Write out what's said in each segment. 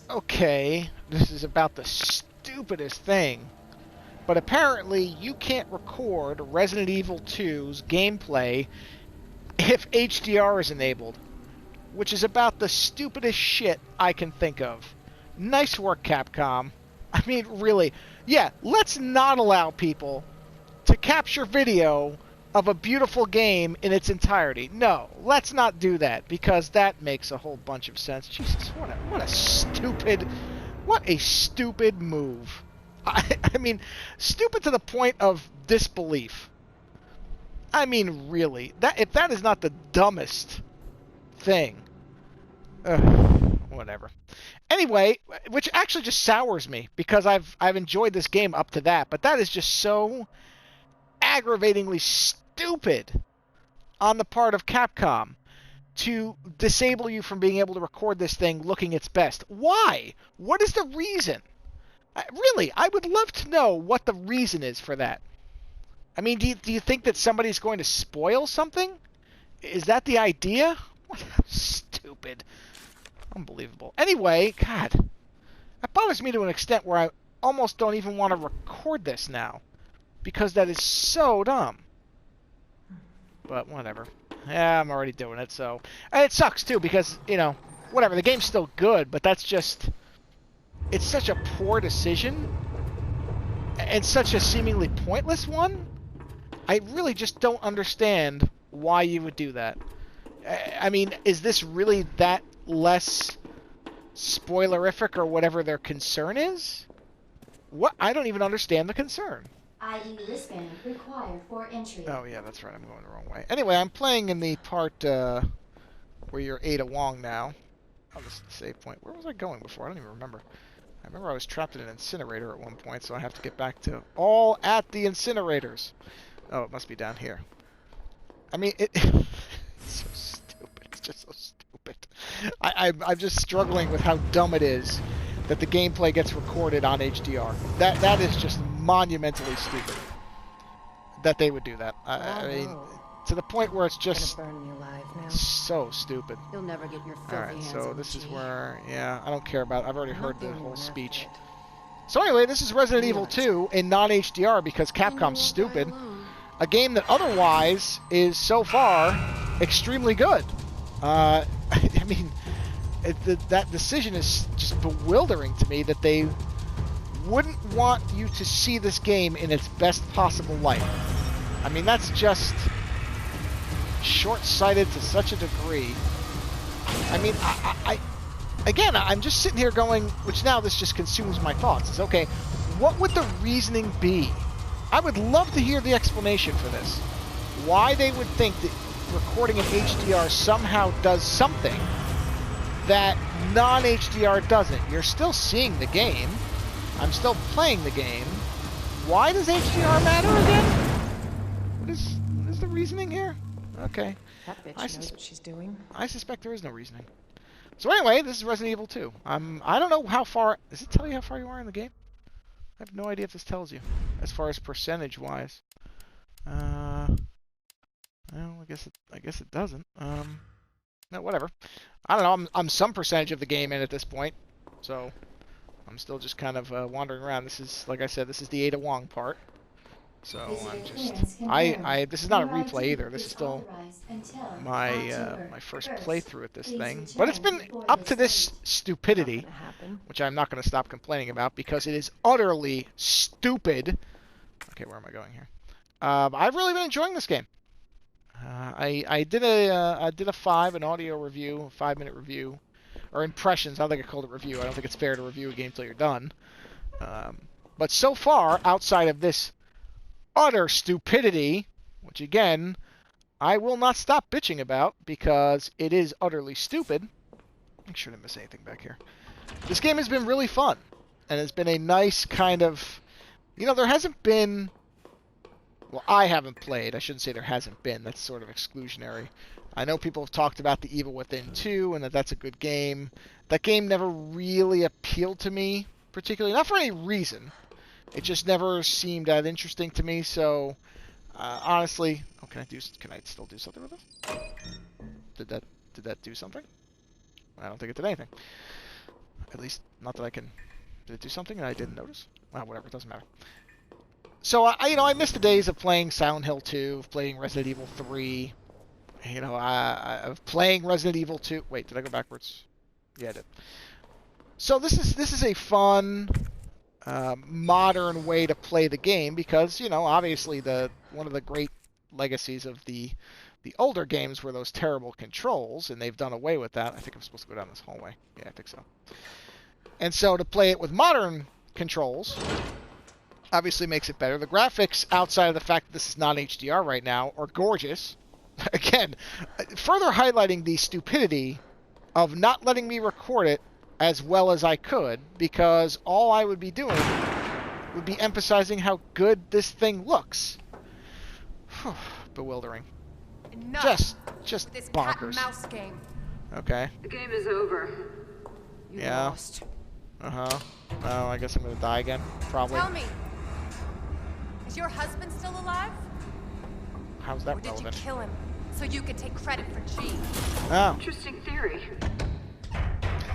okay, this is about the stupidest thing, but apparently you can't record Resident Evil 2's gameplay if HDR is enabled, which is about the stupidest shit I can think of. Nice work, Capcom. I mean, really. Yeah, let's not allow people to capture video of a beautiful game in its entirety. No, let's not do that, because that makes a whole bunch of sense. Jesus, what a stupid move. I mean, stupid to the point of disbelief. I mean, really, that if that is not the dumbest thing, whatever. Anyway, which actually just sours me because I've enjoyed this game up to that, but that is just so aggravatingly stupid on the part of Capcom to disable you from being able to record this thing looking its best. Why? What is the reason? Really, I would love to know what the reason is for that. I mean, do you think that somebody's going to spoil something? Is that the idea? What stupid. Unbelievable. Anyway, God, that bothers me to an extent where I almost don't even want to record this now. Because that is so dumb. But whatever. Yeah, I'm already doing it, so... And it sucks, too, because, you know, whatever, the game's still good, but that's just... It's such a poor decision. And such a seemingly pointless one. I really just don't understand why you would do that. I mean, is this really that less spoilerific or whatever their concern is? What? I don't even understand the concern. i.e. wristband required for entry. Oh, yeah, that's right. I'm going the wrong way. Anyway, I'm playing in the part where you're Ada Wong now. Oh, this is the save point. Where was I going before? I don't even remember. I remember I was trapped in an incinerator at one point, so I have to get back to all at the incinerators. Oh, it must be down here. I mean, it's so stupid. It's just so stupid. I'm just struggling with how dumb it is that the gameplay gets recorded on HDR. That is just monumentally stupid that they would do that. I mean, to the point where it's just so stupid. You'll never get your filthy Alright, hands so on this the is G. where, yeah, I don't care about, I've already I'm heard not the the only whole one speech. after it. So anyway, this is Resident Evil 2 in non-HDR because Then you Capcom's won't die stupid. alone. A game that otherwise is, so far, extremely good. I mean, that decision is just bewildering to me that they wouldn't want you to see this game in its best possible light. I mean, that's just short-sighted to such a degree. I mean, again, I'm just sitting here going, which now this just consumes my thoughts. It's okay, what would the reasoning be? I would love to hear the explanation for this. Why they would think that recording in HDR somehow does something that non-HDR doesn't. You're still seeing the game. I'm still playing the game. Why does HDR matter again? What is the reasoning here? Okay. That bitch knows what she's doing. I suspect there is no reasoning. So anyway, this is Resident Evil 2. I don't know how far... Does it tell you how far you are in the game? I have no idea if this tells you. As far as percentage-wise. Well, I guess it doesn't. No, whatever. I don't know. I'm some percentage of the game in at this point. So, I'm still just kind of wandering around. This is, like I said, this is the Ada Wong part. So I'm just, this is not a replay either. This is still my my first playthrough at this thing. But it's been up to this stupidity, which I'm not going to stop complaining about because it is utterly stupid. Okay, where am I going here? I've really been enjoying this game. I did an audio review, a 5-minute review, or impressions. I don't think I called it review. I don't think it's fair to review a game till you're done. But so far, outside of this utter stupidity, which again, I will not stop bitching about because it is utterly stupid. Make sure to miss anything back here. This game has been really fun, and it's been a nice kind of, you know, there hasn't been, well, I haven't played. I shouldn't say there hasn't been. That's sort of exclusionary. I know people have talked about The Evil Within 2 and that's a good game. That game never really appealed to me, particularly, not for any reason. It just never seemed that interesting to me, so honestly, oh, can I still do something with this? Did that do something? I don't think it did anything. At least, not that I can... Did it do something and I didn't notice? Well, whatever, it doesn't matter. So, I miss the days of playing Silent Hill 2, of playing Resident Evil 3, of playing Resident Evil 2. Wait, did I go backwards? Yeah, I did. So this is a fun, modern way to play the game because, obviously one of the great legacies of the older games were those terrible controls, and they've done away with that. I think I'm supposed to go down this hallway. Yeah, I think so. And so to play it with modern controls obviously makes it better. The graphics, outside of the fact that this is not HDR right now, are gorgeous. Again, further highlighting the stupidity of not letting me record it as well as I could, because all I would be doing would be emphasizing how good this thing looks. Bewildering. Enough Just this bonkers. cat and mouse game. Okay. The game is over. You Yeah. lost. Uh-huh. Oh, I guess I'm gonna die again. Probably. Tell me, is your husband still alive? How's that Or did relevant? you kill him so you could take credit for G? Oh. Interesting theory.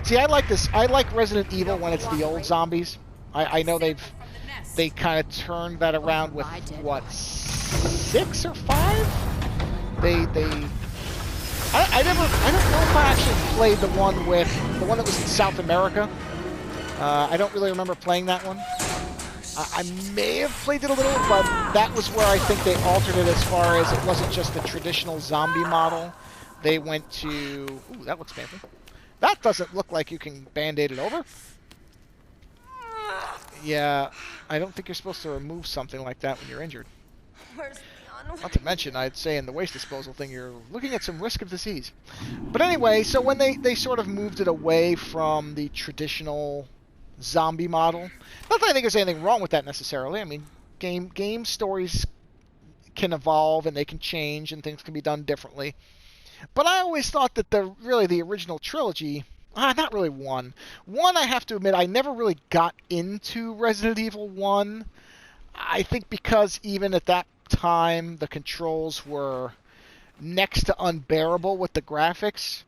See, I like this. I like Resident Evil when it's the old zombies. I know they kind of turned that around with what, 6 or 5? I don't know if I actually played the one that was in South America. I don't really remember playing that one. I may have played it a little, but that was where I think they altered it as far as it wasn't just the traditional zombie model. They went to... Ooh, that looks painful. That doesn't look like you can band-aid it over. Yeah, I don't think you're supposed to remove something like that when you're injured. Where's Leon? Not to mention, I'd say in the waste disposal thing, you're looking at some risk of disease. But anyway, so when they sort of moved it away from the traditional zombie model, not that I think there's anything wrong with that necessarily. I mean, game stories can evolve and they can change and things can be done differently. But I always thought that the original trilogy, not really 1. 1, I have to admit, I never really got into Resident Evil 1. I think because even at that time, the controls were next to unbearable with the graphics.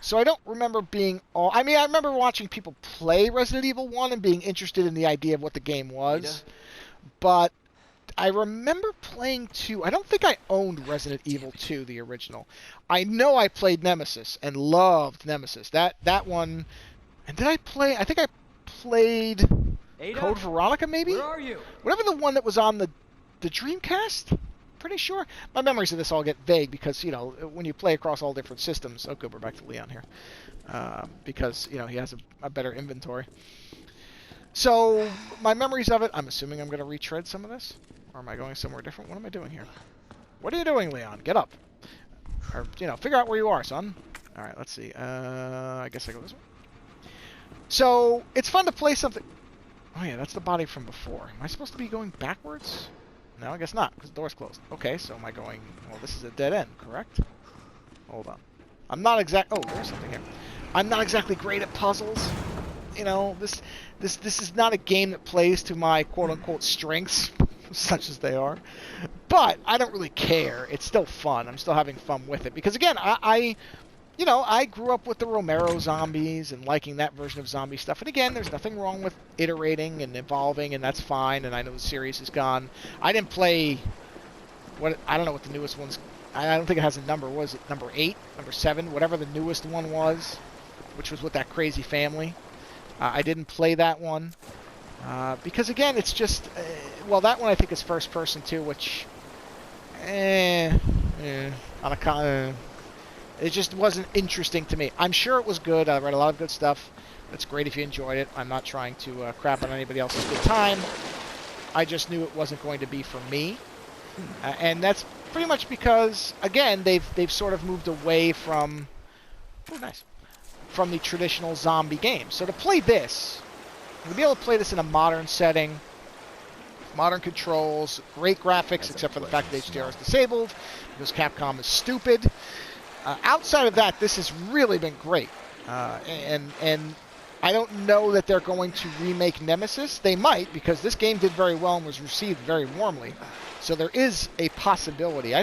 So I don't remember being all... I mean, I remember watching people play Resident Evil 1 and being interested in the idea of what the game was. But I remember playing 2. I don't think I owned Resident Evil 2, the original. I know I played Nemesis and loved Nemesis. That one... And did I play... I think I played Code Veronica, maybe? Where are you? Whatever the one that was on the Dreamcast? Pretty sure. My memories of this all get vague because, when you play across all different systems... Oh, good, we're back to Leon here. Because, he has a better inventory. So, my memories of it, I'm assuming I'm going to retread some of this. Or am I going somewhere different? What am I doing here? What are you doing, Leon? Get up. Or, figure out where you are, son. Alright, let's see. I guess I go this way. So, it's fun to play something... Oh yeah, that's the body from before. Am I supposed to be going backwards? No, I guess not, because the door's closed. Okay, so am I going... Well, this is a dead end, correct? Hold on. I'm not exact... Oh, there's something here. I'm not exactly great at puzzles. This is not a game that plays to my quote-unquote strengths, such as they are. But I don't really care. It's still fun. I'm still having fun with it. Because, again, I grew up with the Romero zombies and liking that version of zombie stuff. And again, there's nothing wrong with iterating and evolving, and that's fine. And I know the series is gone. I didn't play... I don't know what the newest one's... I don't think it has a number. Was it number 8? Number 7? Whatever the newest one was, which was with that crazy family. I didn't play that one. Because, again, it's just... well, that one I think is first person, too, which... on a... It just wasn't interesting to me. I'm sure it was good. I read a lot of good stuff. It's great if you enjoyed it. I'm not trying to crap on anybody else's good time. I just knew it wasn't going to be for me. And that's pretty much because, again, they've sort of moved away from... Oh, nice. From the traditional zombie games. So to play this, to be able to play this in a modern setting, modern controls, great graphics, except for the fact that HDR is disabled, because Capcom is stupid. Outside of that, this has really been great. And I don't know that they're going to remake Nemesis. They might, because this game did very well and was received very warmly. So there is a possibility. I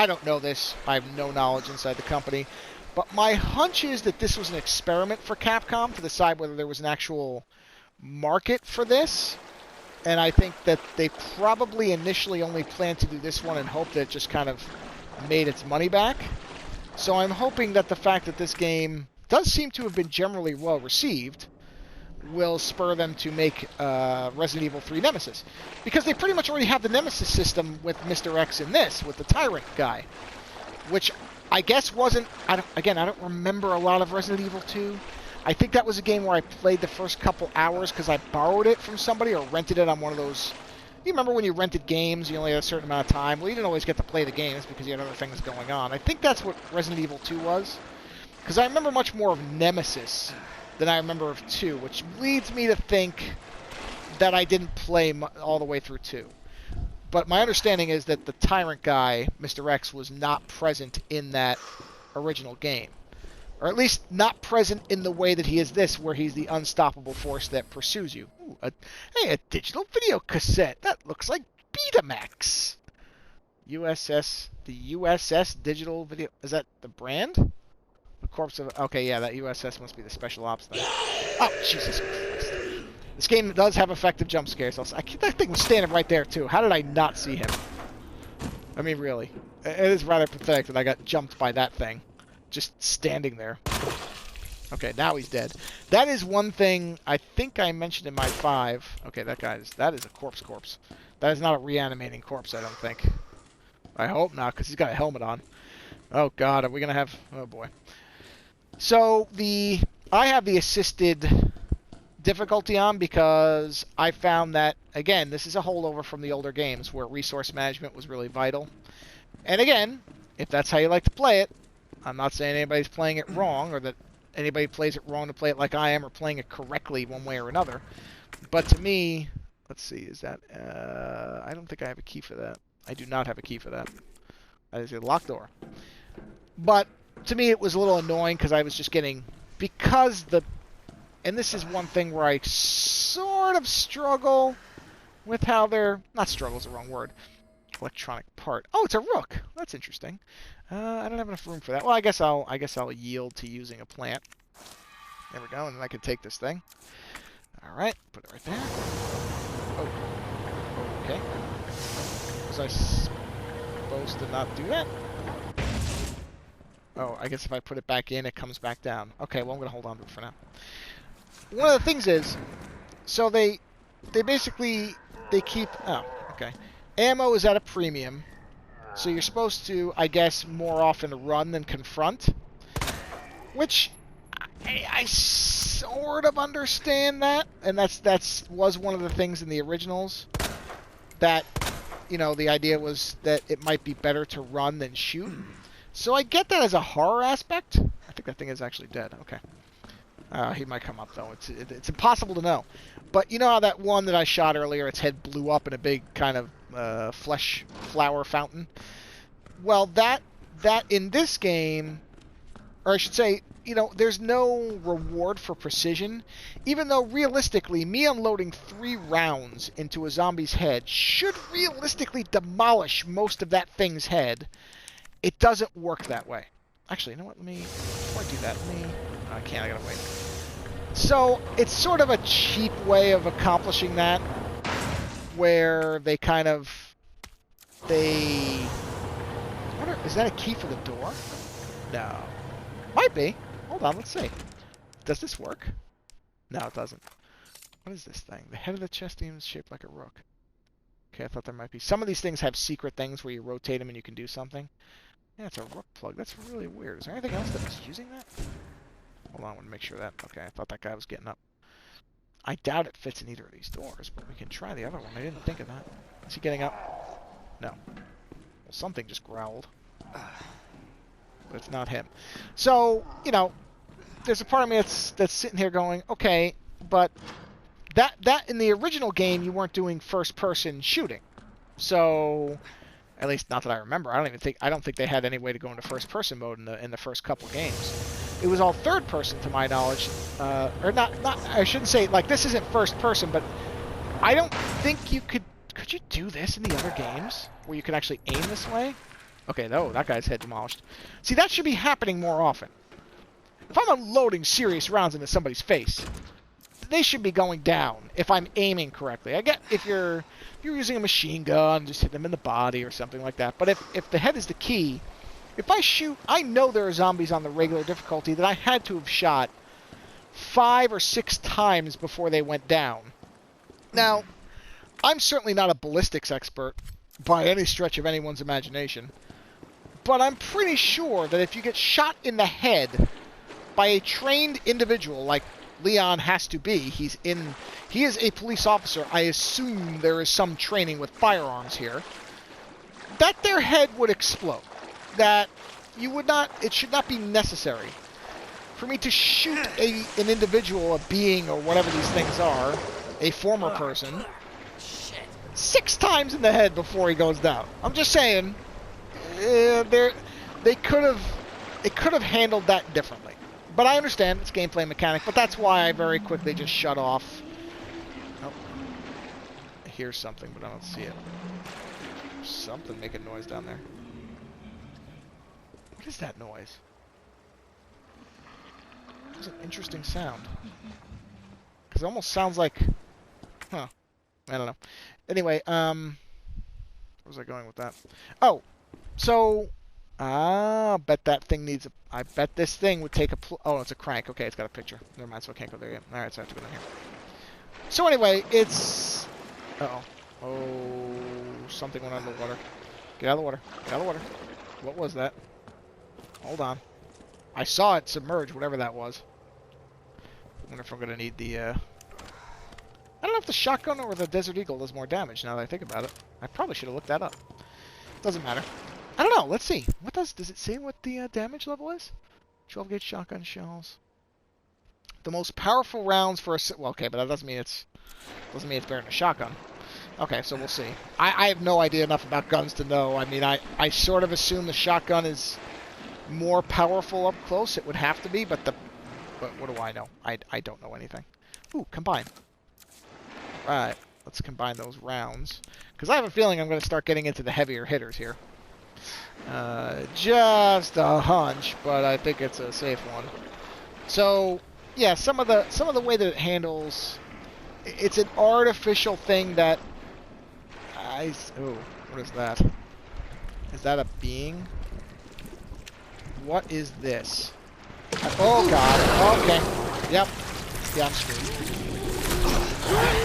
don't know this. I have no knowledge inside the company. But my hunch is that this was an experiment for Capcom to decide whether there was an actual market for this. And I think that they probably initially only planned to do this one and hoped that it just kind of made its money back. So I'm hoping that the fact that this game does seem to have been generally well received will spur them to make Resident Evil 3 Nemesis. Because they pretty much already have the Nemesis system with Mr. X in this, with the Tyrant guy. Which I guess wasn't... I don't remember a lot of Resident Evil 2. I think that was a game where I played the first couple hours because I borrowed it from somebody or rented it on one of those... You remember when you rented games, you only had a certain amount of time? Well, you didn't always get to play the games because you had other things going on. I think that's what Resident Evil 2 was. Because I remember much more of Nemesis than I remember of 2, which leads me to think that I didn't play all the way through 2. But my understanding is that the Tyrant guy, Mr. X, was not present in that original game. Or at least not present in the way that he is this, where he's the unstoppable force that pursues you. Ooh, hey, a digital video cassette. That looks like Betamax. USS, the USS digital video. Is that the brand? The corpse of... Okay, yeah, that USS must be the special ops thing. Oh, Jesus Christ. This game does have effective jump scares. That thing was standing right there, too. How did I not see him? I mean, really. It is rather pathetic that I got jumped by that thing. Just standing there. Okay, now he's dead. That is one thing I think I mentioned in my 5. Okay, that is a corpse. That is not a reanimating corpse, I don't think. I hope not, because he's got a helmet on. Oh god, are we gonna have... Oh boy. So, I have the assisted difficulty on because I found that, again, this is a holdover from the older games where resource management was really vital. And again, if that's how you like to play it, I'm not saying anybody's playing it wrong or that anybody plays it wrong to play it like I am or playing it correctly one way or another. But to me, let's see, is that... I don't think I have a key for that. I do not have a key for that. That is a locked door. But to me, it was a little annoying because I was just getting... Because the... And this is one thing where I sort of struggle with how they're... Not struggle is the wrong word. Electronic part. Oh, it's a rook. That's interesting. I don't have enough room for that. Well, I guess I'll yield to using a plant. There we go, and then I can take this thing. All right, put it right there. Oh, okay. Was I supposed to not do that? Oh, I guess if I put it back in, it comes back down. Okay, well, I'm gonna hold on to it for now. One of the things is, so they basically keep. Oh, okay. Ammo is at a premium. So you're supposed to, I guess, more often run than confront. Which, I sort of understand that. And that's was one of the things in the originals. That, you know, the idea was that it might be better to run than shoot. So I get that as a horror aspect. I think that thing is actually dead. Okay. He might come up, though. It's impossible to know. But you know how that one that I shot earlier, its head blew up in a big kind of flesh flower fountain? Well, that in this game, or I should say, you know, there's no reward for precision, even though realistically, me unloading 3 rounds into a zombie's head should realistically demolish most of that thing's head. It doesn't work that way. Actually, you know what? Before I do that, I can't, I gotta wait. So, it's sort of a cheap way of accomplishing that, where they kind of, is that a key for the door? No. Might be. Hold on, let's see. Does this work? No, it doesn't. What is this thing? The head of the chest seems shaped like a rook. Okay, I thought there might be. Some of these things have secret things where you rotate them and you can do something. Yeah, it's a rook plug. That's really weird. Is there anything else that was using that? Hold on, I want to make sure that... Okay, I thought that guy was getting up. I doubt it fits in either of these doors, but we can try the other one. I didn't think of that. Is he getting up? No. Well, something just growled. But it's not him. So, you know, there's a part of me that's sitting here going, okay, but that in the original game, you weren't doing first-person shooting. So... At least not that I remember. I don't think they had any way to go into first-person mode in the first couple games. It was all third-person, to my knowledge, or not. I shouldn't say like this isn't first-person, but I don't think you could. Could you do this in the other games where you could actually aim this way? Okay, no, that guy's head demolished. See, that should be happening more often. if I'm unloading serious rounds into somebody's face, they should be going down if I'm aiming correctly. I get if you're using a machine gun, just hit them in the body or something like that. But if the head is the key, if I shoot, I know there are zombies on the regular difficulty that I had to have shot 5 or 6 times before they went down. Now, I'm certainly not a ballistics expert by any stretch of anyone's imagination, but I'm pretty sure that if you get shot in the head by a trained individual like Leon has to be, he is a police officer, I assume there is some training with firearms here, that their head would explode. That it should not be necessary for me to shoot an individual, a being, or whatever these things are, a former person, 6 times in the head before he goes down. I'm just saying, they could have handled that differently. But I understand it's gameplay mechanic, but that's why I very quickly just shut off. Oh, I hear something, but I don't see it. There's something making noise down there. What is that noise? It's an interesting sound. Because it almost sounds like... Huh. I don't know. Anyway, where was I going with that? Oh, so... I bet that thing needs a... I bet this thing would take a... Oh, it's a crank. Okay, it's got a picture. Never mind, so I can't go there yet. Alright, so I have to go down here. So anyway, it's... Uh-oh. Oh, something went under the water. Get out of the water. Get out of the water. What was that? Hold on. I saw it submerge, whatever that was. I wonder if I'm going to need the... I don't know if the shotgun or the Desert Eagle does more damage now that I think about it. I probably should have looked that up. Doesn't matter. I don't know. Let's see. What does it say what the damage level is? 12 gauge shotgun shells. The most powerful rounds for a... Well, okay, but that doesn't mean it's better than a shotgun. Okay, so we'll see. I have no idea enough about guns to know. I mean, I sort of assume the shotgun is more powerful up close. It would have to be, but what do I know? I don't know anything. Ooh, combine. Right, let's combine those rounds. Because I have a feeling I'm going to start getting into the heavier hitters here. Just a hunch, but I think it's a safe one. So, yeah, some of the way that it handles, it's an artificial thing that oh, what is that? Is that a being? What is this? Oh god. Okay. Yep. Yeah, I'm screwed.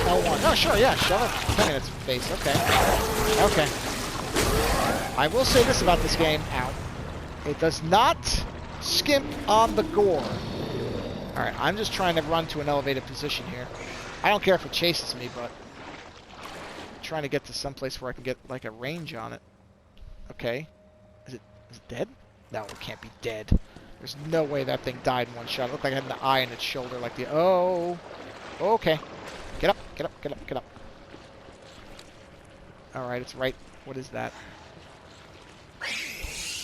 Oh, sure, yeah, shove it in its face. Okay. Okay. I will say this about this game. Ow. It does not skimp on the gore. Alright, I'm just trying to run to an elevated position here. I don't care if it chases me, but I'm trying to get to some place where I can get, like, a range on it. Okay. Is it dead? No, it can't be dead. There's no way that thing died in one shot. It looked like it had an eye in its shoulder, like the... Oh! Okay. Get up, get up, get up, get up. Alright, it's right. What is that?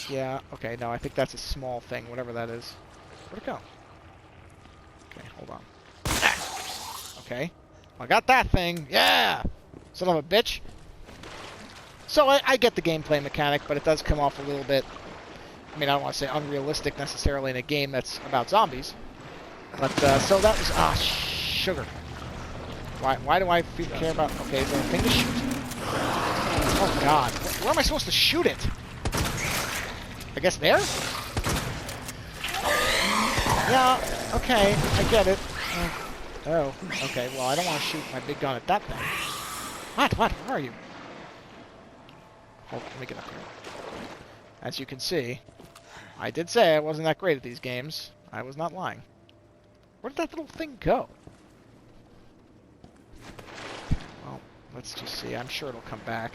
Yeah, okay, no, I think that's a small thing, whatever that is. Where'd it go? Okay, hold on. Okay. I got that thing. Yeah! Son of a bitch. So I get the gameplay mechanic, but it does come off a little bit... I mean, I don't want to say unrealistic necessarily in a game that's about zombies. But, so that was... Ah, sugar. Why do I care about... Okay, is there a thing to shoot? Oh, God. Where am I supposed to shoot it? I guess there? Yeah, okay. I get it. Oh, okay. Well, I don't want to shoot my big gun at that thing. What? Where are you? Hold on, let me get up here. As you can see, I did say I wasn't that great at these games. I was not lying. Where did that little thing go? Well, let's just see. I'm sure it'll come back.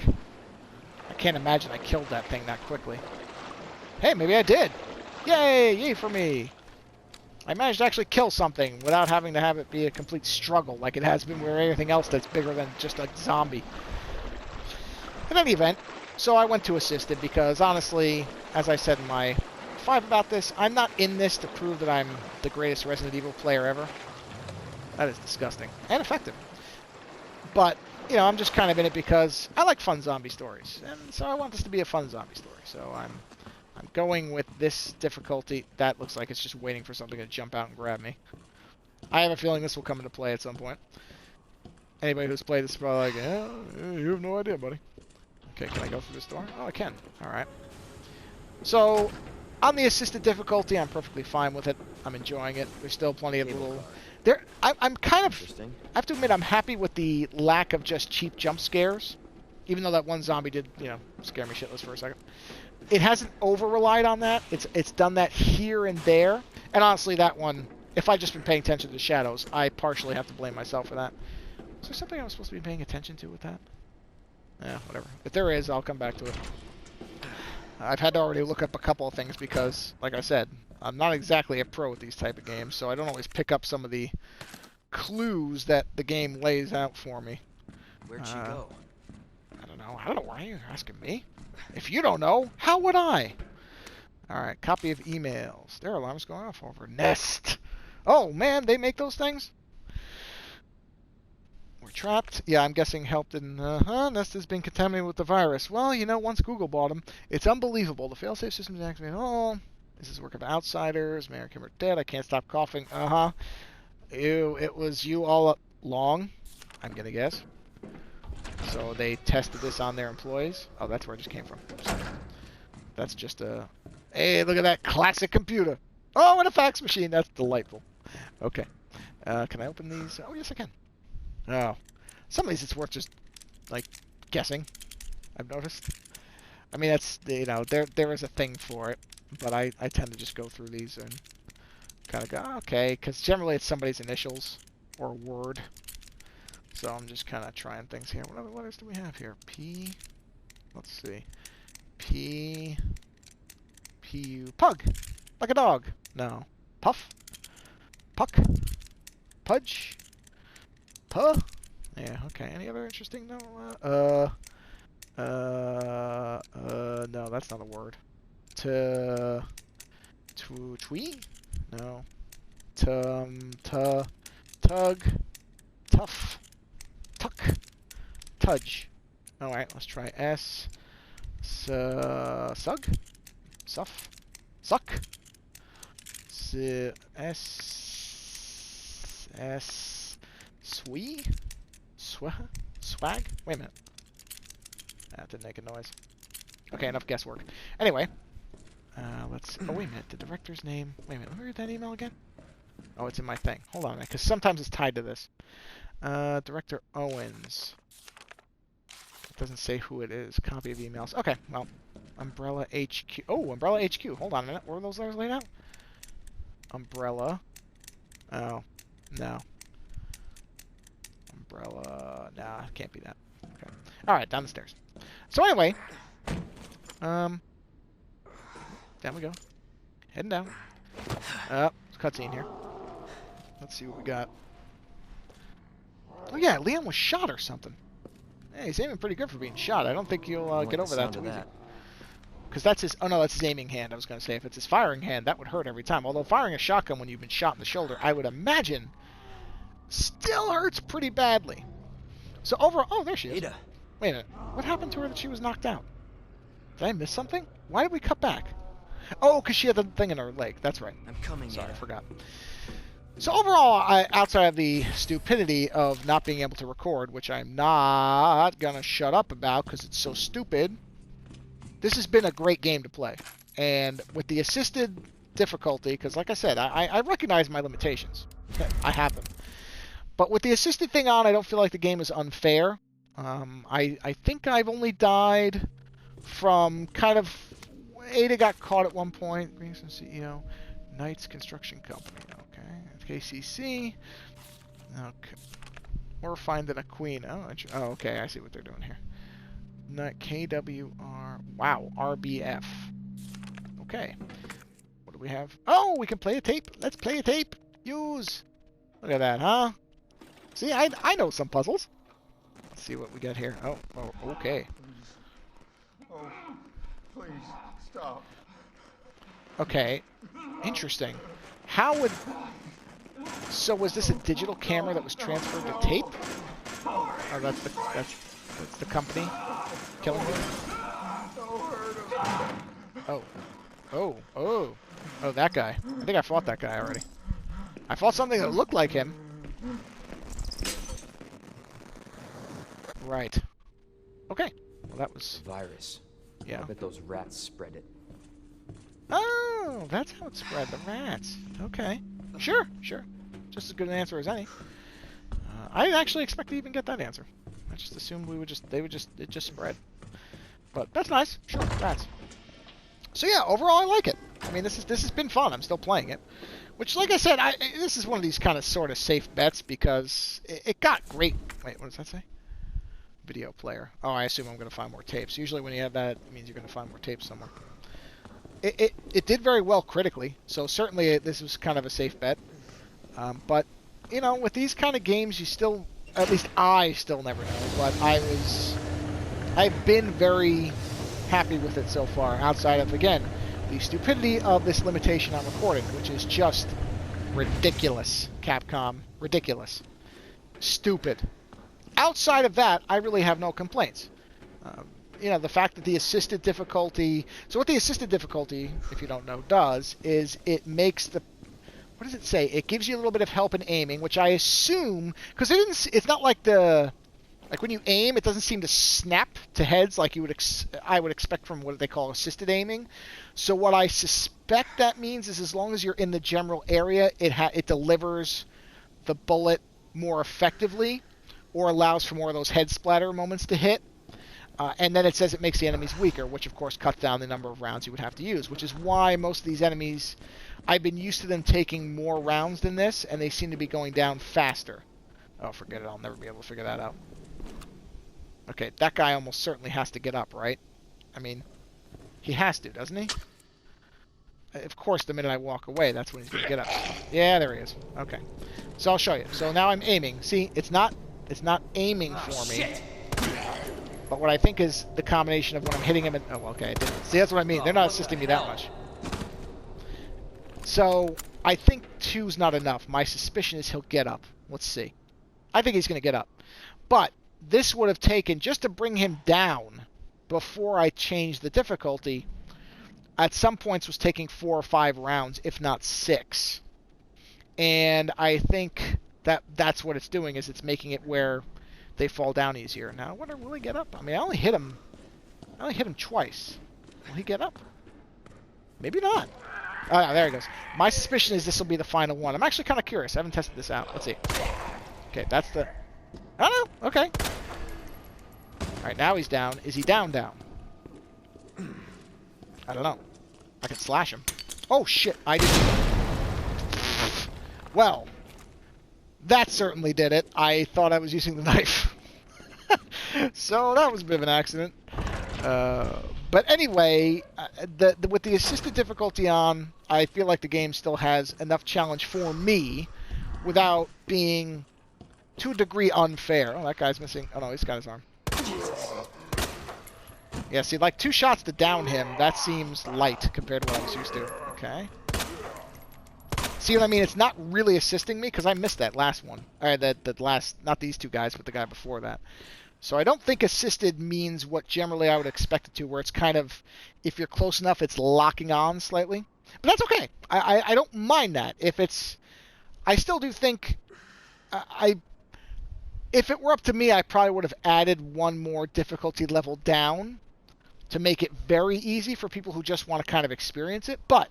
I can't imagine I killed that thing that quickly. Hey, maybe I did. Yay! Yay for me! I managed to actually kill something without having to have it be a complete struggle like it has been with everything else that's bigger than just a zombie. In any event, so I went to assisted because honestly, as I said in my 5 about this, I'm not in this to prove that I'm the greatest Resident Evil player ever. That is disgusting. And effective. But, you know, I'm just kind of in it because I like fun zombie stories. And so I want this to be a fun zombie story. So I'm going with this difficulty. That looks like it's just waiting for something to jump out and grab me. I have a feeling this will come into play at some point. Anybody who's played this is probably like, you have no idea, buddy. Okay, can I go through this door? Oh, I can. Alright. So, on the assisted difficulty, I'm perfectly fine with it. I'm enjoying it. There's still plenty of little... I'm kind of... I have to admit, I'm happy with the lack of just cheap jump scares. Even though that one zombie did, scare me shitless for a second. It hasn't over-relied on that. It's done that here and there. And honestly, that one, if I'd just been paying attention to the shadows, I partially have to blame myself for that. Is there something I was supposed to be paying attention to with that? Yeah, whatever. If there is, I'll come back to it. I've had to already look up a couple of things because, like I said, I'm not exactly a pro at these type of games, so I don't always pick up some of the clues that the game lays out for me. Where'd she go? I don't know. I don't know. Why are you asking me? If you don't know, how would I? Alright, copy of emails. Their alarm's going off over Nest. Oh, man, they make those things? We're trapped. Yeah, I'm guessing help didn't... Nest has been contaminated with the virus. Well, once Google bought them, it's unbelievable. The failsafe system is activated. Oh, this is work of outsiders. Mary Kim are dead. I can't stop coughing. Ew, it was you all along, I'm gonna guess. So they tested this on their employees. Oh, that's where it just came from. Sorry. That's just a... Hey, look at that classic computer. Oh, and a fax machine. That's delightful. Okay. Can I open these? Oh, yes, I can. Oh. Some of these it's worth just, guessing. I've noticed. I mean, that's, there is a thing for it. But I tend to just go through these and kind of go, okay. Because generally it's somebody's initials or word. So I'm just kind of trying things here. What other letters do we have here? P. Let's see. P. P-U. Pug. Like a dog. No. Puff. Puck. Pudge. Puh. Yeah, okay. Any other interesting? No. No, that's not a word. Twee? No. Tug. Tough. Tuck. Tudge. Alright, let's try S. Sug? Suff? Suck? S. Swee? Swag? Wait a minute. That didn't make a noise. Okay, enough guesswork. Anyway. Let's... Oh, wait a minute. The director's name... Wait a minute. Let me read that email again. Oh, it's in my thing. Hold on a minute, because sometimes it's tied to this. Director Owens. It doesn't say who it is. Copy of emails. Okay, well, Umbrella HQ. Oh, Umbrella HQ. Hold on a minute. Where were those letters laid out? Umbrella. Oh, no. Umbrella. Nah, can't be that. Okay. All right, down the stairs. So anyway, down we go. Heading down. Cutscene here. Let's see what we got. Oh yeah, Liam was shot or something. Hey, he's aiming pretty good for being shot. I don't think he'll get over that too easy. Because that's his... Oh no, that's his aiming hand, I was going to say. If it's his firing hand, that would hurt every time. Although firing a shotgun when you've been shot in the shoulder, I would imagine, still hurts pretty badly. So overall... Oh, there she is. Ada. Wait a minute. What happened to her that she was knocked out? Did I miss something? Why did we cut back? Oh, because she had the thing in her leg. That's right. I'm coming, Sorry, Ada. I forgot. So overall, outside of the stupidity of not being able to record, which I'm not going to shut up about because it's so stupid, this has been a great game to play. And with the assisted difficulty, because like I said, I recognize my limitations. I have them. But with the assisted thing on, I don't feel like the game is unfair. I think I've only died from kind of... Ada got caught at one point. Being some CEO. Knights Construction Company. Okay. KCC. Okay. We're finding a queen. Oh, okay. I see what they're doing here. Not KWR. Wow. RBF. Okay. What do we have? Oh, we can play a tape. Let's play a tape. Use. Look at that, huh? See, I know some puzzles. Let's see what we got here. Oh, okay. Oh, please, stop. Okay. Interesting. How would... So was this a digital camera that was transferred to tape? Oh, that's the company killing me? Oh. Oh, that guy. I think I fought that guy already. I fought something that looked like him. Right. Okay. Well, that was... Virus. Yeah. I bet those rats spread it. Oh, that's how it spread. The rats. Okay. Sure. Just as good an answer as any. I didn't actually expect to even get that answer. I just assumed it just spread. But that's nice. Sure, rats. So yeah, overall I like it. I mean, this has been fun. I'm still playing it. Which, like I said, this is one of these kind of sort of safe bets because it got great. Wait, what does that say? Video player. Oh, I assume I'm going to find more tapes. Usually when you have that, it means you're going to find more tapes somewhere. It did very well critically, so certainly this was kind of a safe bet. But, you know, with these kind of games, you still, at least I still never know, but I've been very happy with it so far, outside of, again, the stupidity of this limitation on recording, which is just ridiculous, Capcom. Ridiculous. Stupid. Outside of that, I really have no complaints. You know, the fact that the assisted difficulty... So what the assisted difficulty, if you don't know, does is it makes the... What does it say? It gives you a little bit of help in aiming, which I assume... Because it's not like the... Like when you aim, it doesn't seem to snap to heads like I would expect from what they call assisted aiming. So what I suspect that means is as long as you're in the general area, it delivers the bullet more effectively or allows for more of those head splatter moments to hit. And then it says it makes the enemies weaker, which of course cuts down the number of rounds you would have to use, which is why most of these enemies, I've been used to them taking more rounds than this, and they seem to be going down faster. Oh, forget it. I'll never be able to figure that out. Okay, that guy almost certainly has to get up, right? I mean, he has to, doesn't he? Of course, the minute I walk away, that's when he's going to get up. Yeah, there he is. Okay. So I'll show you. So now I'm aiming. See, it's not aiming for me. Shit. But what I think is the combination of when I'm hitting him and... Oh, okay. See, that's what I mean. They're not assisting me that much. So, I think 2's not enough. My suspicion is he'll get up. Let's see. I think he's going to get up. But this would have taken, just to bring him down before I changed the difficulty, at some points was taking 4 or 5 rounds, if not 6. And I think that's what it's doing, is it's making it where they fall down easier. Now, will he get up? I mean, I only hit him twice. Will he get up? Maybe not. Oh, no, there he goes. My suspicion is this will be the final one. I'm actually kind of curious. I haven't tested this out. Let's see. Okay, that's the... Oh, no. Okay. Alright, now he's down. Is he down? I don't know. I can slash him. Oh, shit. I didn't... Well... That certainly did it. I thought I was using the knife. So that was a bit of an accident. But anyway, with the assisted difficulty on, I feel like the game still has enough challenge for me without being, to a degree, unfair. Oh, that guy's missing. Oh, no, he's got his arm. Yeah, see, like 2 shots to down him, that seems light compared to what I was used to. Okay. See what I mean? It's not really assisting me because I missed that last one. Or that last, not these 2 guys, but the guy before that. So I don't think assisted means what generally I would expect it to, where it's kind of, if you're close enough, it's locking on slightly. But that's okay. I don't mind that. If it's, I still do think, if it were up to me, I probably would have added 1 more difficulty level down to make it very easy for people who just want to kind of experience it. But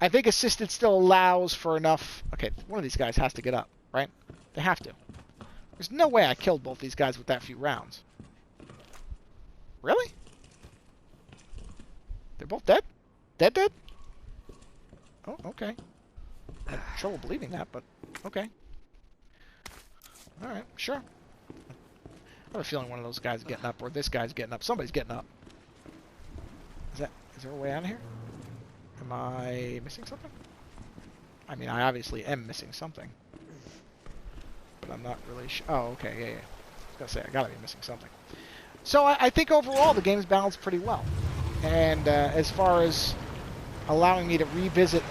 I think assisted still allows for enough... Okay, one of these guys has to get up, right? They have to. There's no way I killed both these guys with that few rounds. Really? They're both dead? Dead? Oh, okay. I have trouble believing that, but okay. Alright, sure. I have a feeling one of those guys is getting up, or this guy's getting up. Somebody's getting up. Is there a way out of here? Am I missing something? I mean, I obviously am missing something. But I'm not really sure. Oh, okay, yeah. I was gonna say, I gotta be missing something. So I think overall the game's balanced pretty well. And as far as allowing me to revisit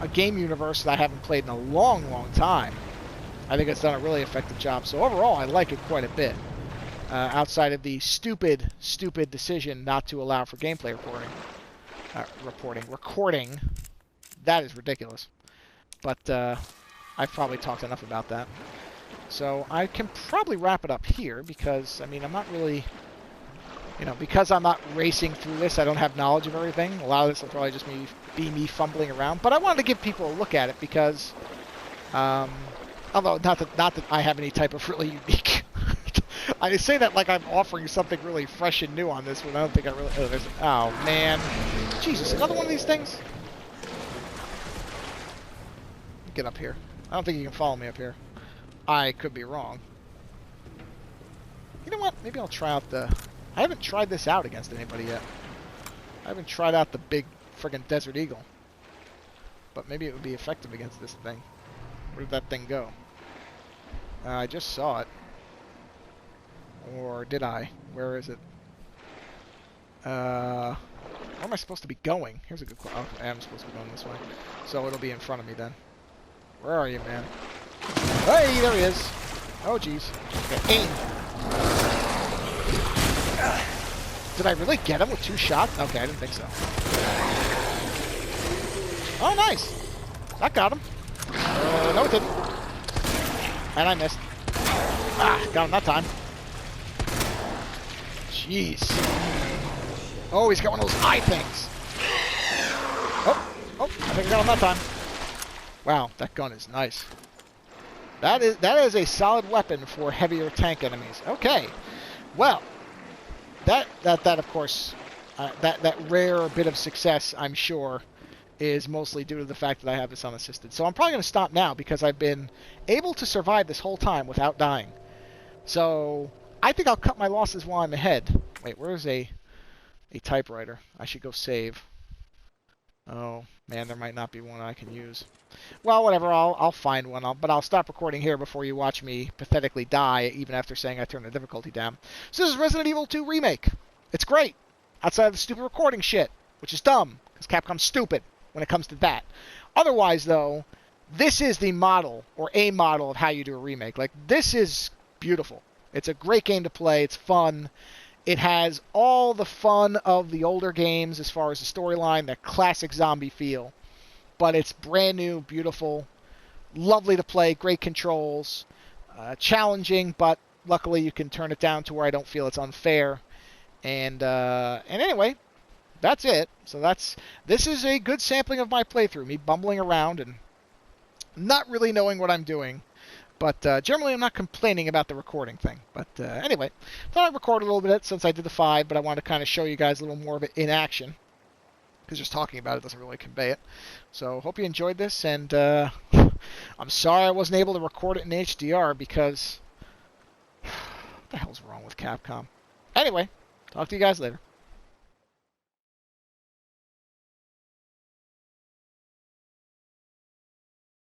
a game universe that I haven't played in a long, long time, I think it's done a really effective job. So overall, I like it quite a bit. Outside of the stupid decision not to allow for gameplay recording. Recording. That is ridiculous. But I've probably talked enough about that. So I can probably wrap it up here because, I mean, I'm not really, you know, because I'm not racing through this, I don't have knowledge of everything. A lot of this will probably just be me fumbling around. But I wanted to give people a look at it because, although not that I have any type of really unique... I say that like I'm offering something really fresh and new on this one. I don't think I really... Oh, man. Jesus, another one of these things? Get up here. I don't think you can follow me up here. I could be wrong. You know what? Maybe I'll try out the... I haven't tried this out against anybody yet. I haven't tried out the big friggin' Desert Eagle. But maybe it would be effective against this thing. Where did that thing go? I just saw it. Or did I? Where is it? Where am I supposed to be going? Here's a good question. Oh, I am supposed to be going this way. So it'll be in front of me then. Where are you, man? Hey, there he is. Oh, jeez. Okay, aim. Did I really get him with 2 shots? Okay, I didn't think so. Oh, nice. That got him. No, it didn't. And I missed. Ah, got him that time. Jeez. Oh, he's got one of those eye things. Oh, I think I got him that time. Wow, that gun is nice. That is a solid weapon for heavier tank enemies. Okay, well, that of course, that rare bit of success, I'm sure, is mostly due to the fact that I have this unassisted. So I'm probably going to stop now because I've been able to survive this whole time without dying. So I think I'll cut my losses while I'm ahead. Wait, where's a typewriter? I should go save. Oh, man, there might not be one I can use. Well, whatever, I'll find one, but I'll stop recording here before you watch me pathetically die, even after saying I turned the difficulty down. So this is Resident Evil 2 Remake. It's great, outside of the stupid recording shit, which is dumb, because Capcom's stupid when it comes to that. Otherwise, though, this is the model, or a model, of how you do a remake. Like, this is beautiful. It's a great game to play, it's fun. It has all the fun of the older games as far as the storyline, that classic zombie feel. But it's brand new, beautiful, lovely to play, great controls, challenging, but luckily you can turn it down to where I don't feel it's unfair. And anyway, that's it. So this is a good sampling of my playthrough, me bumbling around and not really knowing what I'm doing. But generally, I'm not complaining about the recording thing. But anyway, thought I'd record a little bit since I did the 5, but I wanted to kind of show you guys a little more of it in action. Because just talking about it doesn't really convey it. So, hope you enjoyed this, and I'm sorry I wasn't able to record it in HDR because... what the hell's wrong with Capcom? Anyway, talk to you guys later.